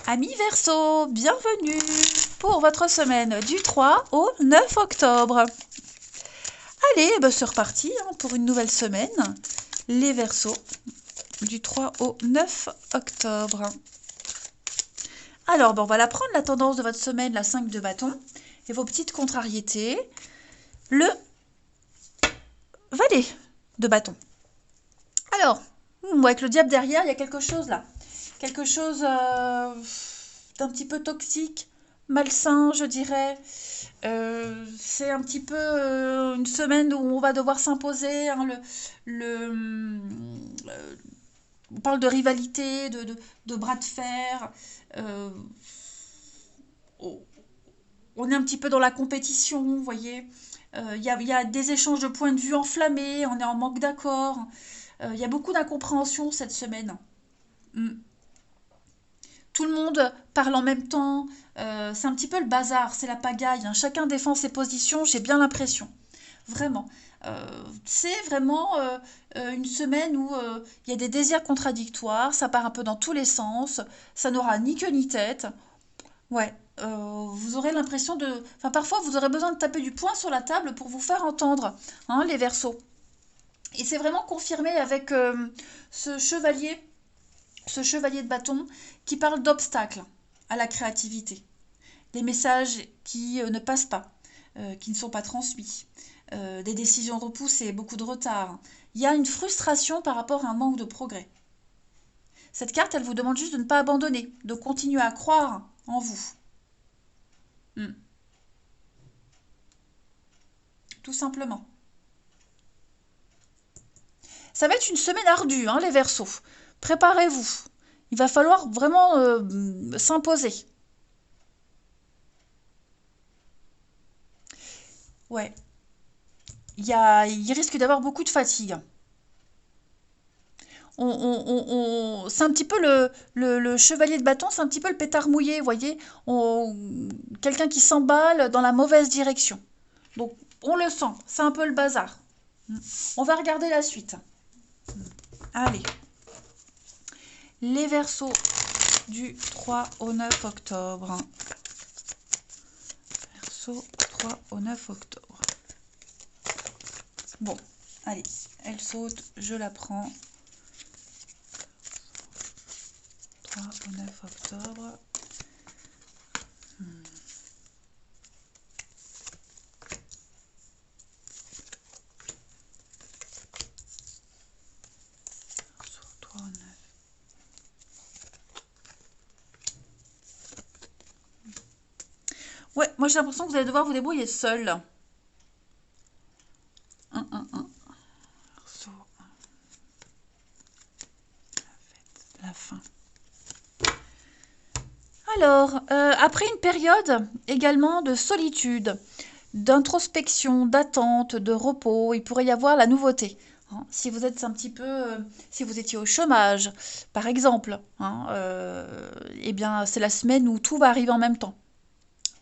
Amis Verseau, bienvenue pour votre semaine du 3 au 9 octobre. Allez, c'est reparti pour une nouvelle semaine. Les Verseaux, du 3 au 9 octobre. Alors, on va la prendre, la tendance de votre semaine, la 5 de bâton, et vos petites contrariétés. Le valet de bâton. Alors, avec le diable derrière, il y a quelque chose là. Quelque chose d'un petit peu toxique, malsain, je dirais. C'est un petit peu une semaine où on va devoir s'imposer. On parle de rivalité, de bras de fer. Euh, on est un petit peu dans la compétition, vous voyez. Il y a des échanges de points de vue enflammés, on est en manque d'accord. Il y a beaucoup d'incompréhension cette semaine. Mm. Tout le monde parle en même temps. C'est un petit peu le bazar, c'est la pagaille. Chacun défend ses positions, j'ai bien l'impression. Vraiment. C'est vraiment une semaine où il y a des désirs contradictoires, ça part un peu dans tous les sens, ça n'aura ni queue ni tête. Ouais, vous aurez l'impression de... Enfin, parfois, vous aurez besoin de taper du poing sur la table pour vous faire entendre, les Verseaux. Et c'est vraiment confirmé avec ce chevalier ce chevalier de bâton qui parle d'obstacles à la créativité, des messages qui ne passent pas, qui ne sont pas transmis, des décisions repoussées, beaucoup de retard. Il y a une frustration par rapport à un manque de progrès. Cette carte, elle vous demande juste de ne pas abandonner, de continuer à croire en vous. Tout simplement. Ça va être une semaine ardue, les Verseaux. Préparez-vous. Il va falloir vraiment s'imposer. Ouais. Il risque d'avoir beaucoup de fatigue. C'est un petit peu le chevalier de bâton, c'est un petit peu le pétard mouillé, vous voyez. Quelqu'un qui s'emballe dans la mauvaise direction. Donc, on le sent, c'est un peu le bazar. On va regarder la suite. Allez. Les Verseaux du 3 au 9 octobre. Verseau 3 au 9 octobre. Bon, allez, elle saute, je la prends. 3 au 9 octobre. Verseau 3 au 9. Ouais, moi j'ai l'impression que vous allez devoir vous débrouiller seul. Verseau, la fin. Alors, après une période également de solitude, d'introspection, d'attente, de repos, il pourrait y avoir la nouveauté. Si vous êtes un petit peu, si vous étiez au chômage, par exemple, eh bien, c'est la semaine où tout va arriver en même temps.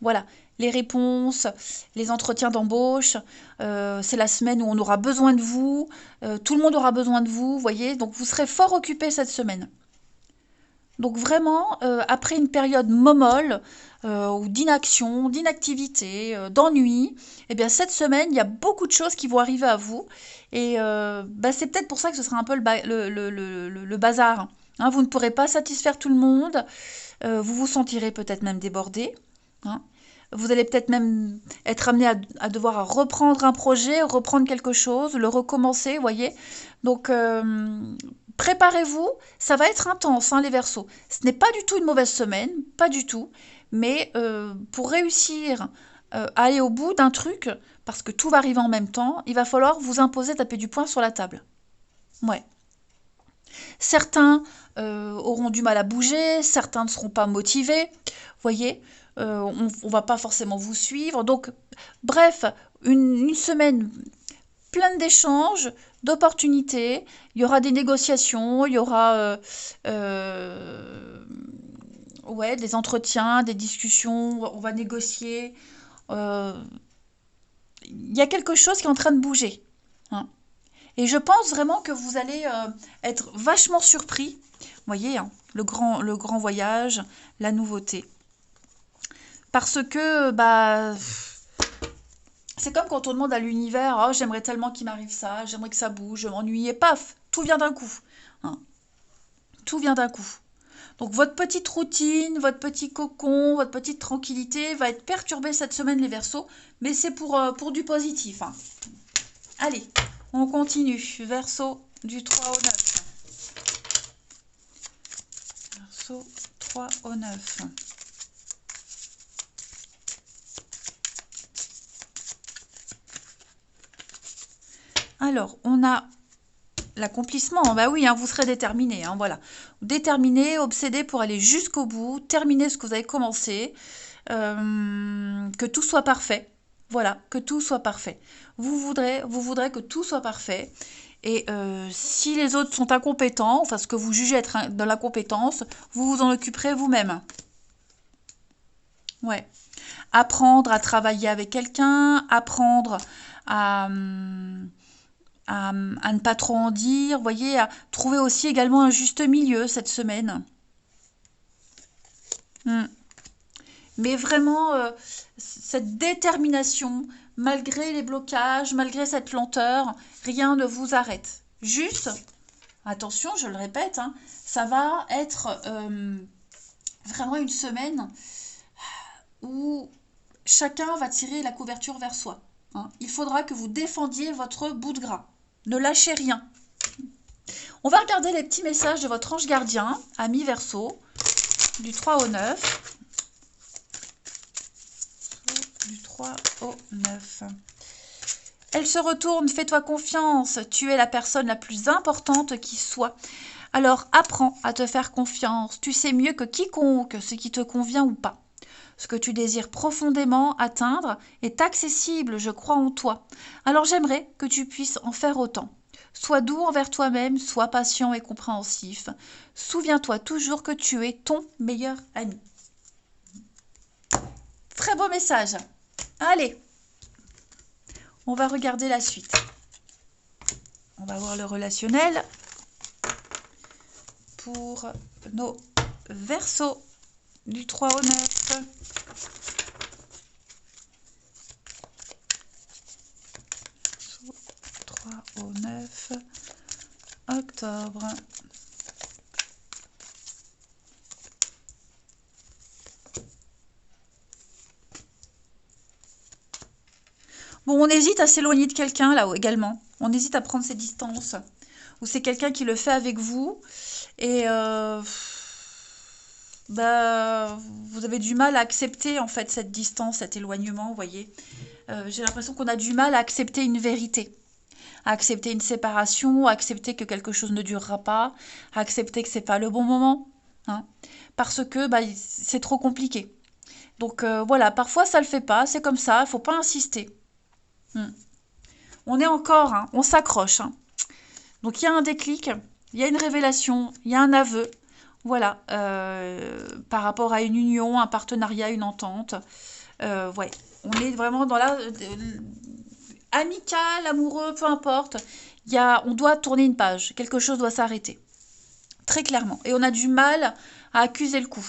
Voilà, les réponses, les entretiens d'embauche, c'est la semaine où on aura besoin de vous, tout le monde aura besoin de vous, voyez, donc vous serez fort occupé cette semaine. Donc vraiment, après une période momolle, ou d'inaction, d'inactivité, d'ennui, eh bien cette semaine, il y a beaucoup de choses qui vont arriver à vous. Et c'est peut-être pour ça que ce sera un peu le bazar. Vous ne pourrez pas satisfaire tout le monde. Vous vous sentirez peut-être même débordé. Vous allez peut-être même être amené à devoir reprendre un projet, reprendre quelque chose, le recommencer, vous voyez. Donc, préparez-vous, ça va être intense, les Verseaux. Ce n'est pas du tout une mauvaise semaine, pas du tout. Mais pour réussir à aller au bout d'un truc, parce que tout va arriver en même temps, il va falloir vous imposer, taper du poing sur la table. Ouais. Certains auront du mal à bouger, certains ne seront pas motivés, voyez, on ne va pas forcément vous suivre. Donc, bref, une semaine pleine d'échanges, d'opportunités, il y aura des négociations, il y aura ouais, des entretiens, des discussions, on va négocier. Euh, Il y a quelque chose qui est en train de bouger. hein. Et je pense vraiment que vous allez être vachement surpris. voyez, hein, le grand voyage, la nouveauté. Parce que, bah, c'est comme quand on demande à l'univers, oh, j'aimerais tellement qu'il m'arrive ça, j'aimerais que ça bouge, je m'ennuie, et paf, tout vient d'un coup. Hein, tout vient d'un coup. Donc votre petite routine, votre petit cocon, votre petite tranquillité va être perturbée cette semaine les Verseaux, mais c'est pour du positif. Hein. Allez, on continue. Verseau du 3 au 9. Verseau 3 au 9. Alors, on a l'accomplissement. Bah oui, hein, vous serez déterminé. Hein, voilà. Déterminé, obsédé pour aller jusqu'au bout, terminer ce que vous avez commencé, que tout soit parfait. Voilà, que tout soit parfait. Vous voudrez que tout soit parfait. Et si les autres sont incompétents, enfin ce que vous jugez être de l'incompétence, vous vous en occuperez vous-même. Ouais. Apprendre à travailler avec quelqu'un, apprendre à, à ne pas trop en dire, voyez, à trouver aussi également un juste milieu cette semaine. Hmm. Mais vraiment, cette détermination, malgré les blocages, malgré cette lenteur, rien ne vous arrête. Juste, attention, je le répète, hein, ça va être vraiment une semaine où chacun va tirer la couverture vers soi. Hein. Il faudra que vous défendiez votre bout de gras. Ne lâchez rien. On va regarder les petits messages de votre ange gardien, ami Verseau, du 3 au 9. Du 3 au 9. Elle se retourne, fais-toi confiance, tu es la personne la plus importante qui soit. Alors apprends à te faire confiance, tu sais mieux que quiconque ce qui te convient ou pas. Ce que tu désires profondément atteindre est accessible, je crois en toi. Alors j'aimerais que tu puisses en faire autant. Sois doux envers toi-même, sois patient et compréhensif. Souviens-toi toujours que tu es ton meilleur ami. Très beau message. Allez, on va regarder la suite. On va voir le relationnel pour nos Verseaux du 3 au 9. 3 au 9 octobre. Bon, on hésite à s'éloigner de quelqu'un là également. On hésite à prendre ses distances. Ou c'est quelqu'un qui le fait avec vous. Et bah, vous avez du mal à accepter en fait cette distance, cet éloignement, vous voyez. J'ai l'impression qu'on a du mal à accepter une vérité. À accepter une séparation, à accepter que quelque chose ne durera pas, à accepter que c'est pas le bon moment. Hein, parce que bah, c'est trop compliqué. Donc voilà, parfois ça le fait pas, c'est comme ça, il faut pas insister. Hmm. On est encore, hein, on s'accroche. Hein. Donc il y a un déclic, il y a une révélation, il y a un aveu. Voilà, par rapport à une union, un partenariat, une entente. Ouais, on est vraiment dans la amical, amoureux, peu importe. On doit tourner une page, quelque chose doit s'arrêter, très clairement. Et on a du mal à accuser le coup.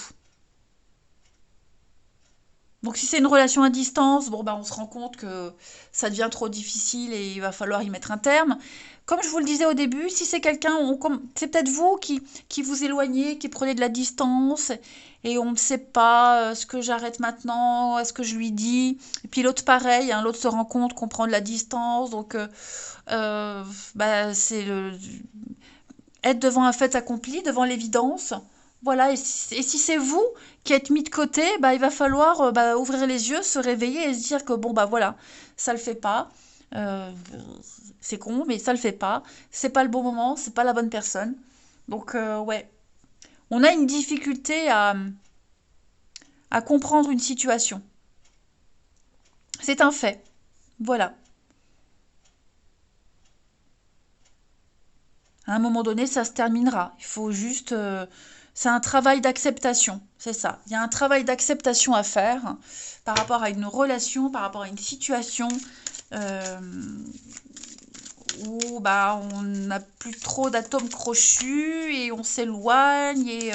Donc si c'est une relation à distance, bon bah on se rend compte que ça devient trop difficile et il va falloir y mettre un terme. Comme je vous le disais au début, si c'est quelqu'un, c'est peut-être vous qui vous éloignez, qui prenez de la distance et on ne sait pas, est-ce que j'arrête maintenant, est-ce que je lui dis. Et puis l'autre pareil, hein, l'autre se rend compte qu'on prend de la distance, donc bah, être devant un fait accompli, devant l'évidence. Voilà, et si c'est vous qui êtes mis de côté, bah, il va falloir bah, ouvrir les yeux, se réveiller et se dire que bon, bah voilà, ça le fait pas. Euh, c'est con, mais ça le fait pas. C'est pas le bon moment, c'est pas la bonne personne. Donc, ouais, on a une difficulté à comprendre une situation. C'est un fait. Voilà. À un moment donné, ça se terminera. Il faut juste. C'est un travail d'acceptation. C'est ça. Il y a un travail d'acceptation à faire par rapport à une relation, par rapport à une situation. euh, où bah, on n'a plus trop d'atomes crochus et on s'éloigne et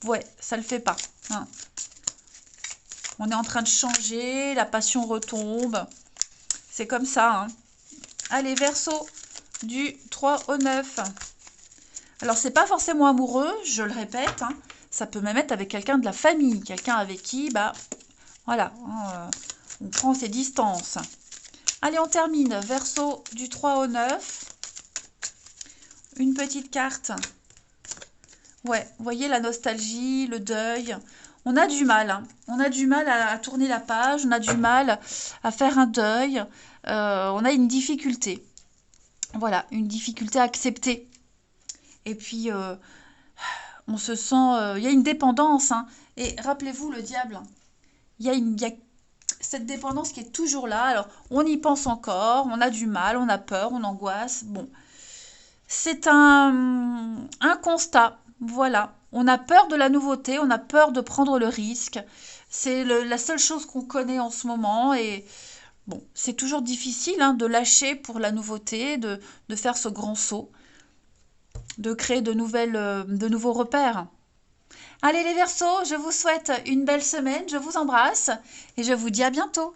ouais, ça le fait pas. Hein. On est en train de changer, la passion retombe. C'est comme ça. Hein. Allez, Verseau, du 3 au 9. Alors, c'est pas forcément amoureux, je le répète. Hein. Ça peut même être avec quelqu'un de la famille, quelqu'un avec qui, bah, voilà, hein, on prend ses distances. Allez, on termine. Verseau, du 3 au 9. Une petite carte. Ouais, vous voyez la nostalgie, le deuil. On a du mal, hein. On a du mal à tourner la page, on a du mal à faire un deuil. On a une difficulté. Voilà, une difficulté à accepter. Et puis, on se sent... Il y a une dépendance. Hein. Et rappelez-vous, le diable, il y a cette dépendance qui est toujours là. Alors, on y pense encore, on a du mal, on a peur, on angoisse. Bon, c'est un constat. Voilà. On a peur de la nouveauté, on a peur de prendre le risque. C'est la seule chose qu'on connaît en ce moment. Et bon, c'est toujours difficile hein, de lâcher pour la nouveauté, de faire ce grand saut, de créer de nouveaux repères. Allez les Verseaux, je vous souhaite une belle semaine, je vous embrasse et je vous dis à bientôt.